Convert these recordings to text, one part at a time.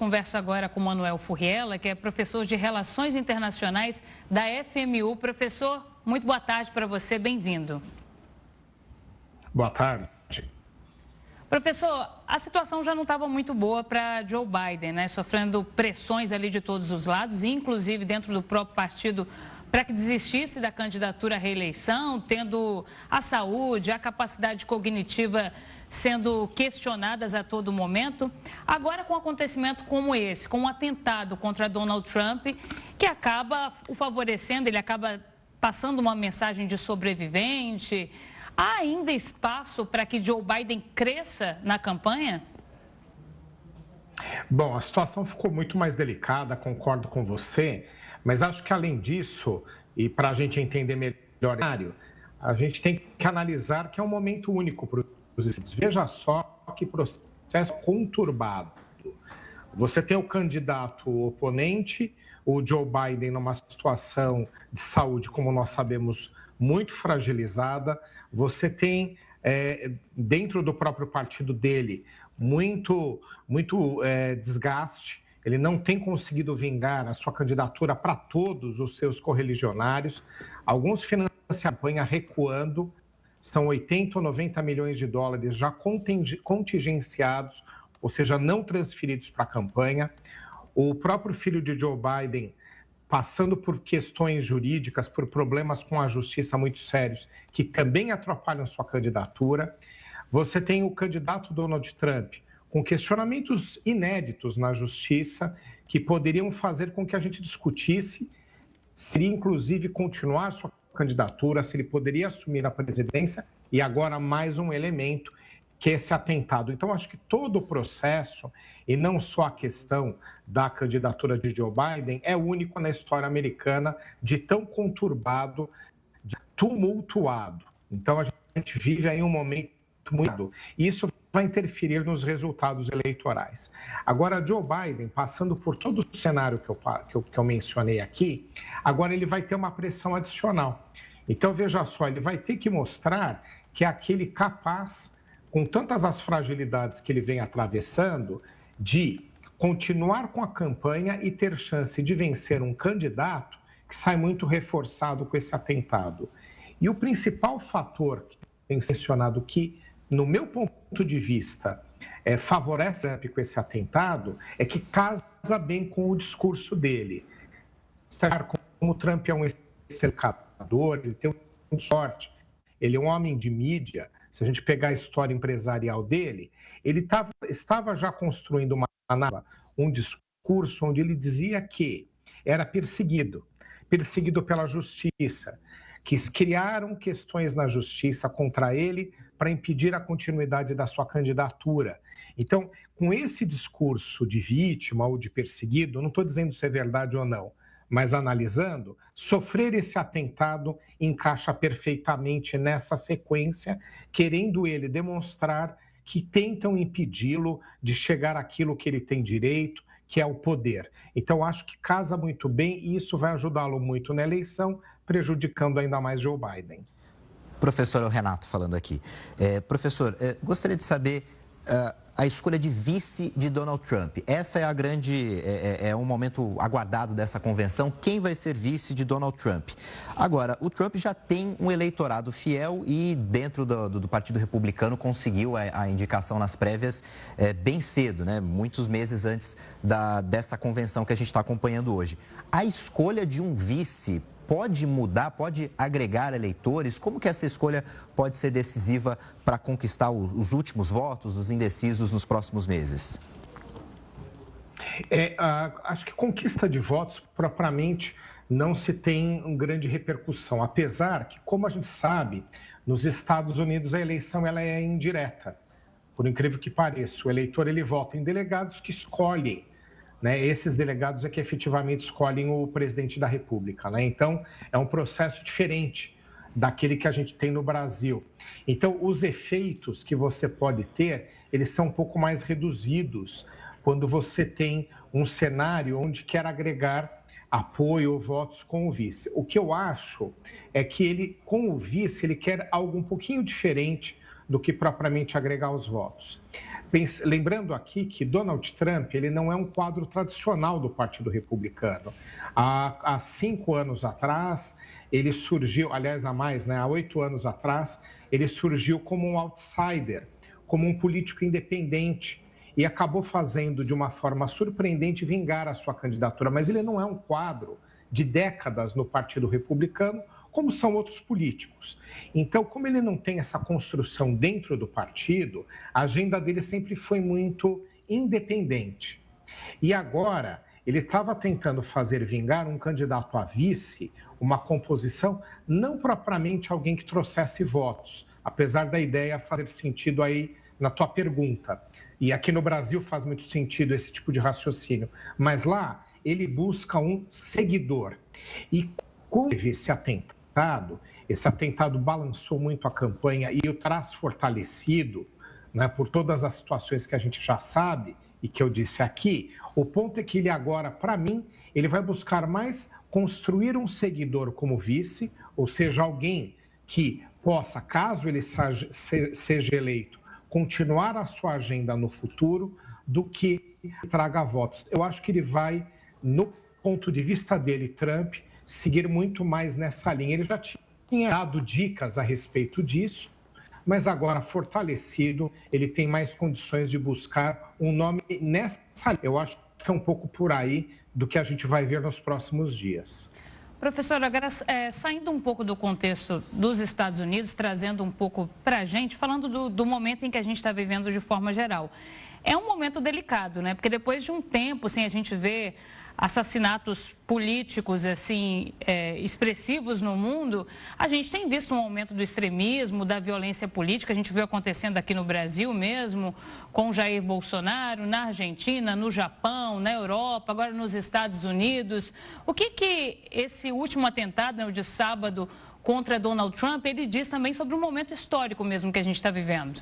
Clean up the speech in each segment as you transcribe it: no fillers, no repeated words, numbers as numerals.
Converso agora com o Manuel Furriela, que é professor de Relações Internacionais da FMU. Professor, muito boa tarde para você, bem-vindo. Boa tarde. Professor, a situação já não estava muito boa para Joe Biden, né? Sofrendo pressões ali de todos os lados, inclusive dentro do próprio partido, para que desistisse da candidatura à reeleição, tendo a saúde, a capacidade cognitiva sendo questionadas a todo momento. Agora, com um acontecimento como esse, com um atentado contra Donald Trump, que acaba o favorecendo, ele acaba passando uma mensagem de sobrevivente. Há ainda espaço para que Joe Biden cresça na campanha? Bom, a situação ficou muito mais delicada, concordo com você, mas acho que além disso, e para a gente entender melhor, a gente tem que analisar que é um momento único para os Estados Unidos. Veja só que processo conturbado. Você tem o candidato oponente, o Joe Biden, numa situação de saúde, como nós sabemos, muito fragilizada. Você tem, dentro do próprio partido dele, muito desgaste. Ele não tem conseguido vingar a sua candidatura para todos os seus correligionários. Alguns financiam a campanha recuando. São 80 ou 90 milhões de dólares já contingenciados, ou seja, não transferidos para a campanha. O próprio filho de Joe Biden passando por questões jurídicas, por problemas com a justiça muito sérios, que também atrapalham sua candidatura. Você tem o candidato Donald Trump, com questionamentos inéditos na justiça, que poderiam fazer com que a gente discutisse se, inclusive, continuar sua candidatura, se ele poderia assumir a presidência, e agora mais um elemento, que é esse atentado. Então, acho que todo o processo, e não só a questão da candidatura de Joe Biden, é único na história americana de tão conturbado, de tumultuado. Então, a gente vive aí um momento muito... E isso vai interferir nos resultados eleitorais. Agora, Joe Biden, passando por todo o cenário que eu mencionei aqui, agora ele vai ter uma pressão adicional. Então, veja só, ele vai ter que mostrar que é aquele capaz, com tantas as fragilidades que ele vem atravessando, de continuar com a campanha e ter chance de vencer um candidato que sai muito reforçado com esse atentado. E o principal fator que tem mencionado que, no meu ponto de vista, favorece com esse atentado, é que casa bem com o discurso dele. Como o Trump é um excelente, ele tem sorte, ele é um homem de mídia. Se a gente pegar a história empresarial dele, ele estava já construindo um discurso onde ele dizia que era perseguido pela justiça, que criaram questões na justiça contra ele para impedir a continuidade da sua candidatura. Então, com esse discurso de vítima ou de perseguido, não estou dizendo se é verdade ou não, mas analisando, sofrer esse atentado encaixa perfeitamente nessa sequência, querendo ele demonstrar que tentam impedi-lo de chegar àquilo que ele tem direito, que é o poder. Então, acho que casa muito bem e isso vai ajudá-lo muito na eleição, prejudicando ainda mais Joe Biden. Professor, é o Renato falando aqui. Professor, gostaria de saber a escolha de vice de Donald Trump. Essa é a grande, um momento aguardado dessa convenção. Quem vai ser vice de Donald Trump? Agora, o Trump já tem um eleitorado fiel e dentro do Partido Republicano conseguiu a indicação nas prévias bem cedo, né? Muitos meses antes dessa convenção que a gente está acompanhando hoje. A escolha de um vice pode mudar, pode agregar eleitores? Como que essa escolha pode ser decisiva para conquistar os últimos votos, os indecisos nos próximos meses? Acho que conquista de votos, propriamente, não se tem grande repercussão, apesar que, como a gente sabe, nos Estados Unidos a eleição ela é indireta. Por incrível que pareça, o eleitor ele vota em delegados que escolhem, né? Esses delegados é que efetivamente escolhem o presidente da República, né? Então, é um processo diferente daquele que a gente tem no Brasil. Então, os efeitos que você pode ter, eles são um pouco mais reduzidos quando você tem um cenário onde quer agregar apoio ou votos com o vice. O que eu acho é que ele, com o vice, ele quer algo um pouquinho diferente do que propriamente agregar os votos. Lembrando aqui que Donald Trump ele não é um quadro tradicional do Partido Republicano. Há 5 anos atrás, ele surgiu, aliás, há mais, né? Há 8 anos atrás, ele surgiu como um outsider, como um político independente e acabou fazendo, de uma forma surpreendente, vingar a sua candidatura. Mas ele não é um quadro de décadas no Partido Republicano, como são outros políticos. Então, como ele não tem essa construção dentro do partido, a agenda dele sempre foi muito independente. E agora, ele estava tentando fazer vingar um candidato a vice, uma composição, não propriamente alguém que trouxesse votos, apesar da ideia fazer sentido aí na tua pergunta. E aqui no Brasil faz muito sentido esse tipo de raciocínio. Mas lá, ele busca um seguidor. E com esse atentado balançou muito a campanha e o traz fortalecido, né, por todas as situações que a gente já sabe e que eu disse aqui. O ponto é que ele agora, para mim, ele vai buscar mais construir um seguidor como vice, ou seja, alguém que possa, caso ele seja eleito, continuar a sua agenda no futuro, do que traga votos. Eu acho que ele vai, no ponto de vista dele, Trump, seguir muito mais nessa linha. Ele já tinha dado dicas a respeito disso, mas agora, fortalecido, ele tem mais condições de buscar um nome nessa linha. Eu acho que é um pouco por aí do que a gente vai ver nos próximos dias. Professor, agora saindo um pouco do contexto dos Estados Unidos, trazendo um pouco para a gente, falando do momento em que a gente está vivendo de forma geral. É um momento delicado, né? Porque depois de um tempo sem a gente ver assassinatos políticos assim expressivos no mundo, a gente tem visto um aumento do extremismo, da violência política. A gente viu acontecendo aqui no Brasil mesmo, com Jair Bolsonaro, na Argentina, no Japão, na Europa, agora nos Estados Unidos. O que esse último atentado, né, de sábado, contra Donald Trump, ele diz também sobre o momento histórico mesmo que a gente está vivendo?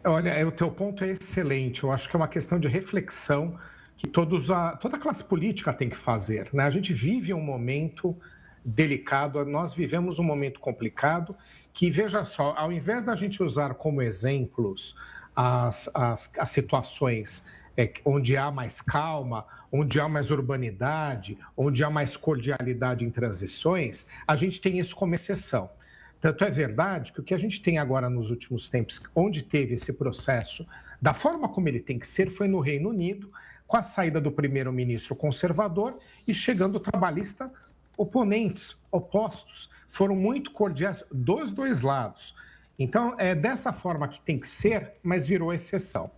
Olha, o teu ponto é excelente. Eu acho que é uma questão de reflexão que toda a classe política tem que fazer, né? A gente vive um momento delicado, nós vivemos um momento complicado que, veja só, ao invés da gente usar como exemplos as situações onde há mais calma, onde há mais urbanidade, onde há mais cordialidade em transições, a gente tem isso como exceção. Tanto é verdade que o que a gente tem agora nos últimos tempos, onde teve esse processo, da forma como ele tem que ser, foi no Reino Unido, com a saída do primeiro-ministro conservador e chegando o trabalhista, oponentes, opostos, foram muito cordiais dos dois lados. Então, é dessa forma que tem que ser, mas virou exceção.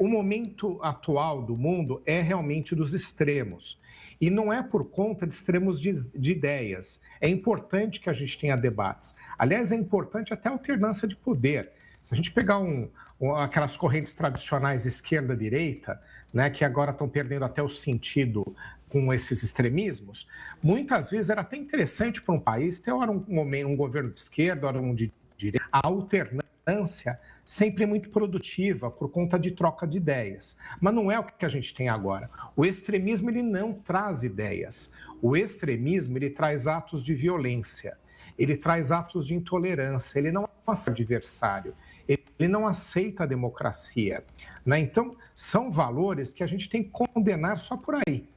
O momento atual do mundo é realmente dos extremos. E não é por conta de extremos de ideias. É importante que a gente tenha debates. Aliás, é importante até a alternância de poder. Se a gente pegar aquelas correntes tradicionais esquerda-direita, né, que agora estão perdendo até o sentido com esses extremismos, muitas vezes era até interessante para um país ter ora um governo de esquerda, ora um de direita. A alternância sempre é muito produtiva por conta de troca de ideias. Mas não é o que a gente tem agora. O extremismo ele não traz ideias. O extremismo ele traz atos de violência. Ele traz atos de intolerância. Ele não aceita adversário. Ele não aceita a democracia, né? Então, são valores que a gente tem que condenar só por aí.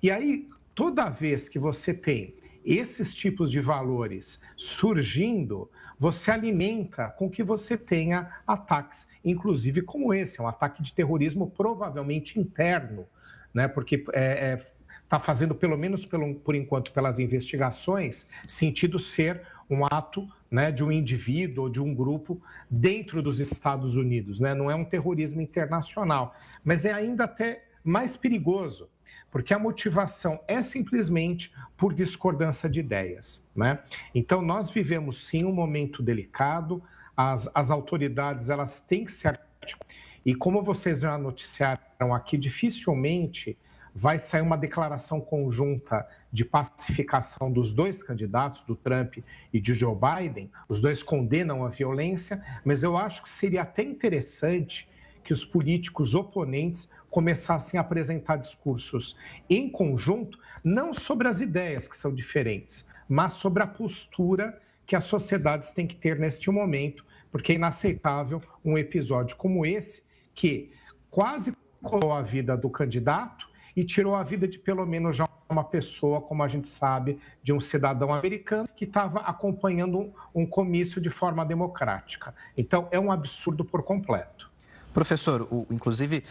E aí, toda vez que você tem esses tipos de valores surgindo, você alimenta com que você tenha ataques, inclusive como esse, um ataque de terrorismo provavelmente interno, né? Porque está fazendo, pelo menos por enquanto, pelas investigações, sentido ser um ato, né, de um indivíduo ou de um grupo dentro dos Estados Unidos, né? Não é um terrorismo internacional, mas é ainda até mais perigoso, porque a motivação é simplesmente por discordância de ideias, né? Então, nós vivemos, sim, um momento delicado, as autoridades elas têm que se articular, e como vocês já noticiaram aqui, dificilmente vai sair uma declaração conjunta de pacificação dos dois candidatos, do Trump e de Joe Biden. Os dois condenam a violência, mas eu acho que seria até interessante que os políticos oponentes começassem a apresentar discursos em conjunto, não sobre as ideias que são diferentes, mas sobre a postura que as sociedades têm que ter neste momento, porque é inaceitável um episódio como esse, que quase colou a vida do candidato e tirou a vida de pelo menos já uma pessoa, como a gente sabe, de um cidadão americano que estava acompanhando um comício de forma democrática. Então, é um absurdo por completo. Professor, inclusive,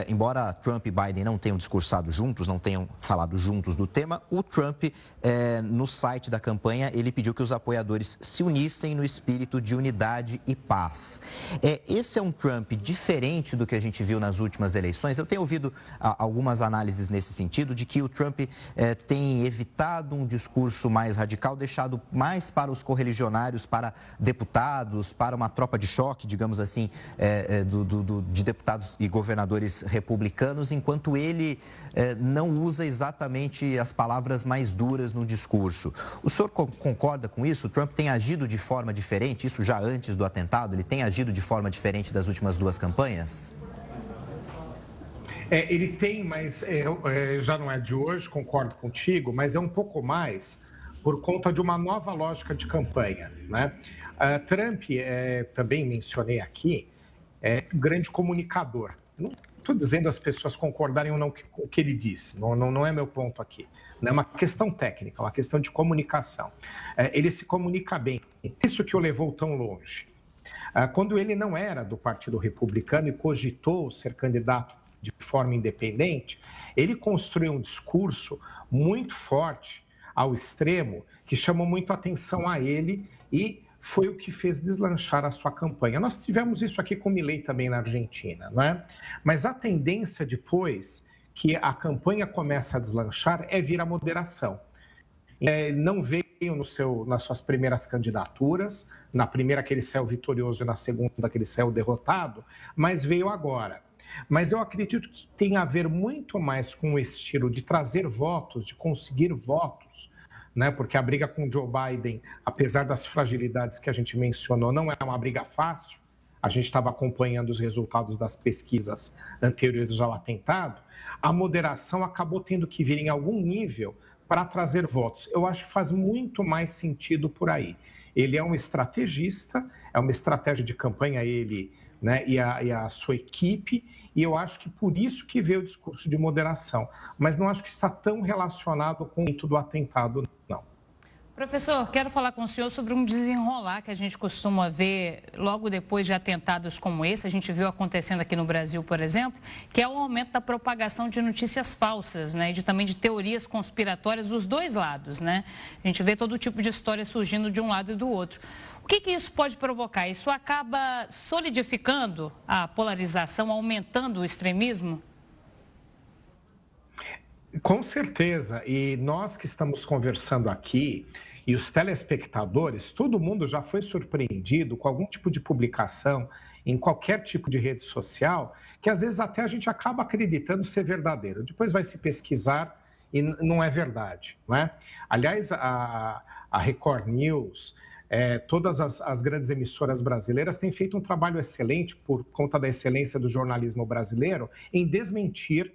embora Trump e Biden não tenham discursado juntos, não tenham falado juntos do tema, o Trump, no site da campanha, ele pediu que os apoiadores se unissem no espírito de unidade e paz. Esse é um Trump diferente do que a gente viu nas últimas eleições. Eu tenho ouvido algumas análises nesse sentido, de que o Trump tem evitado um discurso mais radical, deixado mais para os correligionários, para deputados, para uma tropa de choque, digamos assim, de deputados e governadores republicanos, enquanto ele não usa exatamente as palavras mais duras no discurso. O senhor concorda com isso? O Trump tem agido de forma diferente, isso já antes do atentado? Ele tem agido de forma diferente das últimas duas campanhas? Ele tem, mas já não é de hoje, concordo contigo, mas é um pouco mais por conta de uma nova lógica de campanha, né? Trump, também mencionei aqui, é um grande comunicador. Não estou dizendo as pessoas concordarem ou não com o que ele disse, não é meu ponto aqui. Não é uma questão técnica, é uma questão de comunicação. Ele se comunica bem, isso que o levou tão longe. Quando ele não era do Partido Republicano e cogitou ser candidato de forma independente, ele construiu um discurso muito forte, ao extremo, que chamou muito a atenção a ele e foi o que fez deslanchar a sua campanha. Nós tivemos isso aqui com Milei também na Argentina, não é? Mas a tendência depois que a campanha começa a deslanchar é vir a moderação. Não veio nas suas primeiras candidaturas, na primeira que ele saiu vitorioso e na segunda que ele saiu derrotado, mas veio agora. Mas eu acredito que tem a ver muito mais com o estilo de trazer votos, de conseguir votos, né? Porque a briga com Joe Biden, apesar das fragilidades que a gente mencionou, não é uma briga fácil. A gente estava acompanhando os resultados das pesquisas anteriores ao atentado. A moderação acabou tendo que vir em algum nível para trazer votos. Eu acho que faz muito mais sentido por aí. Ele é um estrategista, é uma estratégia de campanha, ele, né, e a sua equipe, e eu acho que por isso que veio o discurso de moderação. Mas não acho que está tão relacionado com o mito do atentado, não. Professor, quero falar com o senhor sobre um desenrolar que a gente costuma ver logo depois de atentados como esse. A gente viu acontecendo aqui no Brasil, por exemplo, que é o aumento da propagação de notícias falsas, né? E também de teorias conspiratórias dos dois lados, né? A gente vê todo tipo de história surgindo de um lado e do outro. O que isso pode provocar? Isso acaba solidificando a polarização, aumentando o extremismo? Com certeza, e nós que estamos conversando aqui, e os telespectadores, todo mundo já foi surpreendido com algum tipo de publicação em qualquer tipo de rede social, que às vezes até a gente acaba acreditando ser verdadeiro. Depois vai se pesquisar e não é verdade, não é? Aliás, a Record News, todas as grandes emissoras brasileiras têm feito um trabalho excelente, por conta da excelência do jornalismo brasileiro, em desmentir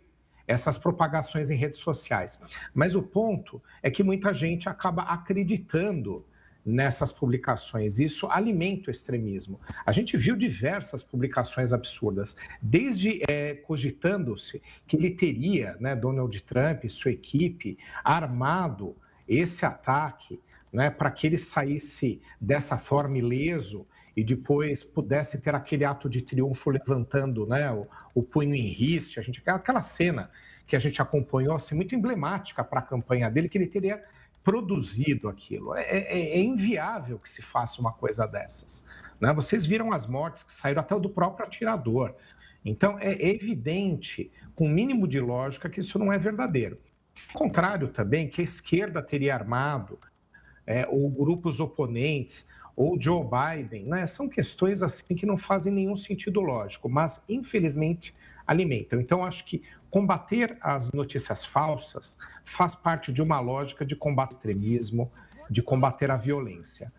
essas propagações em redes sociais. Mas o ponto é que muita gente acaba acreditando nessas publicações. Isso alimenta o extremismo. A gente viu diversas publicações absurdas, desde cogitando-se que ele teria, né, Donald Trump e sua equipe, armado esse ataque, né, para que ele saísse dessa forma ileso e depois pudesse ter aquele ato de triunfo levantando, né, o punho em riste. Aquela cena que a gente acompanhou, assim, muito emblemática para a campanha dele, que ele teria produzido aquilo. É inviável que se faça uma coisa dessas, né? Vocês viram as mortes que saíram até do próprio atirador. Então, é evidente, com o mínimo de lógica, que isso não é verdadeiro. Ao contrário também, que a esquerda teria armado, ou grupos oponentes, ou Joe Biden, né? São questões assim que não fazem nenhum sentido lógico, mas infelizmente alimentam. Então, acho que combater as notícias falsas faz parte de uma lógica de combate ao extremismo, de combater a violência,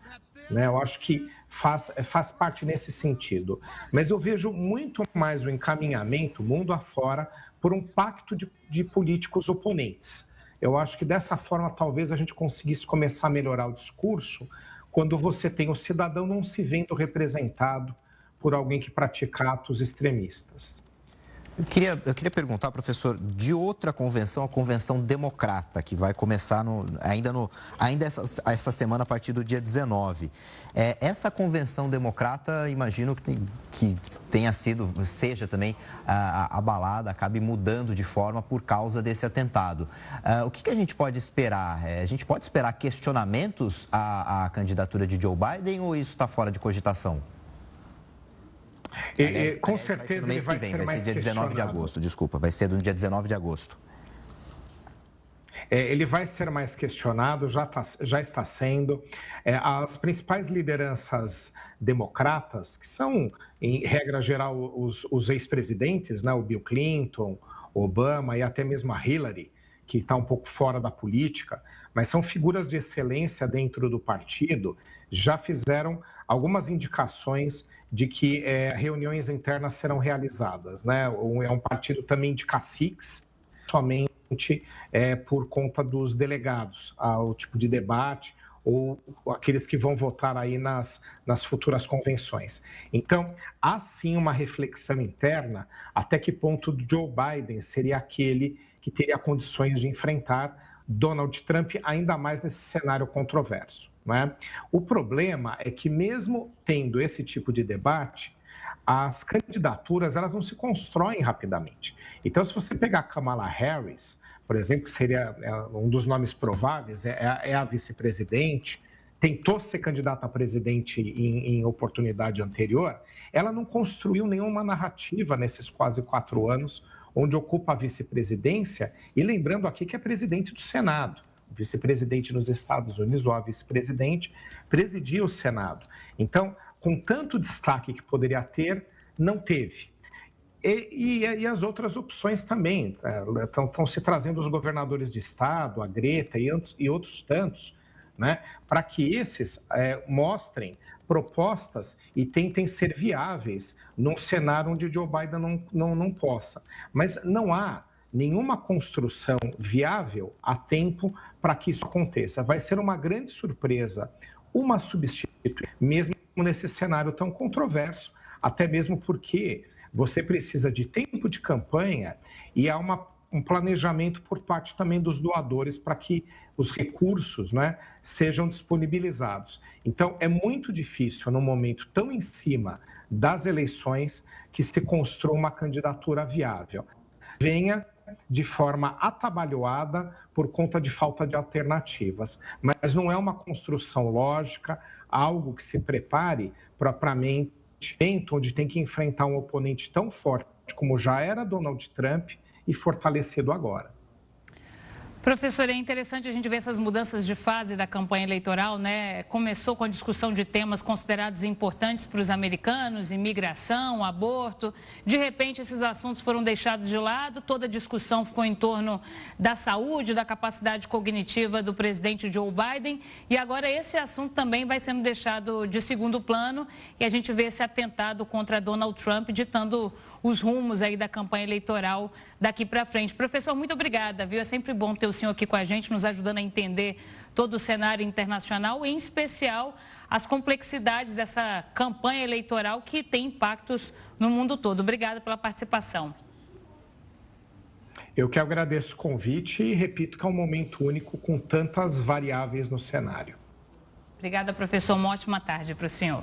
né? Eu acho que faz parte nesse sentido. Mas eu vejo muito mais o encaminhamento, mundo afora, por um pacto de políticos oponentes. Eu acho que dessa forma talvez a gente conseguisse começar a melhorar o discurso quando você tem o cidadão não se vendo representado por alguém que pratica atos extremistas. Eu queria perguntar, professor, de outra convenção, a convenção democrata, que vai começar ainda essa semana, a partir do dia 19. Essa convenção democrata, imagino que seja também abalada, acabe mudando de forma por causa desse atentado. O que a gente pode esperar? A gente pode esperar questionamentos à candidatura de Joe Biden ou isso está fora de cogitação? Com certeza ele vai ser mais dia 19 de agosto, desculpa, vai ser no dia 19 de agosto. Ele vai ser mais questionado, já está sendo. As principais lideranças democratas, que são, em regra geral, os ex-presidentes, né, o Bill Clinton, Obama e até mesmo a Hillary, que está um pouco fora da política, mas são figuras de excelência dentro do partido, já fizeram algumas indicações de que reuniões internas serão realizadas, né? É um partido também de caciques, somente por conta dos delegados ao tipo de debate ou aqueles que vão votar aí nas futuras convenções. Então, há sim uma reflexão interna até que ponto Joe Biden seria aquele que teria condições de enfrentar Donald Trump, ainda mais nesse cenário controverso. Não é? O problema é que, mesmo tendo esse tipo de debate, as candidaturas elas não se constroem rapidamente. Então, se você pegar a Kamala Harris, por exemplo, que seria um dos nomes prováveis, é a vice-presidente, tentou ser candidata a presidente em oportunidade anterior, ela não construiu nenhuma narrativa nesses quase 4 anos, onde ocupa a vice-presidência, e lembrando aqui que é presidente do Senado. O vice-presidente nos Estados Unidos, ou a vice-presidente, presidia o Senado. Então, com tanto destaque que poderia ter, não teve. E as outras opções também. Estão se trazendo os governadores de estado, a Greta e outros tantos, né, para que esses mostrem propostas e tentem ser viáveis num cenário onde Joe Biden não possa. Mas não há nenhuma construção viável a tempo para que isso aconteça. Vai ser uma grande surpresa, uma substituição, mesmo nesse cenário tão controverso, até mesmo porque você precisa de tempo de campanha e há um planejamento por parte também dos doadores para que os recursos, né, sejam disponibilizados. Então, é muito difícil, num momento tão em cima das eleições, que se construa uma candidatura viável. Venha de forma atabalhoada por conta de falta de alternativas, mas não é uma construção lógica, algo que se prepare propriamente, onde tem que enfrentar um oponente tão forte como já era Donald Trump e fortalecido agora. Professor, é interessante a gente ver essas mudanças de fase da campanha eleitoral, né? Começou com a discussão de temas considerados importantes para os americanos, imigração, aborto. De repente, esses assuntos foram deixados de lado, toda a discussão ficou em torno da saúde, da capacidade cognitiva do presidente Joe Biden. E agora esse assunto também vai sendo deixado de segundo plano e a gente vê esse atentado contra Donald Trump ditando os rumos aí da campanha eleitoral daqui para frente. Professor, muito obrigada, viu? É sempre bom ter o senhor aqui com a gente, nos ajudando a entender todo o cenário internacional, em especial as complexidades dessa campanha eleitoral que tem impactos no mundo todo. Obrigada pela participação. Eu que agradeço o convite e repito que é um momento único com tantas variáveis no cenário. Obrigada, professor. Uma ótima tarde para o senhor.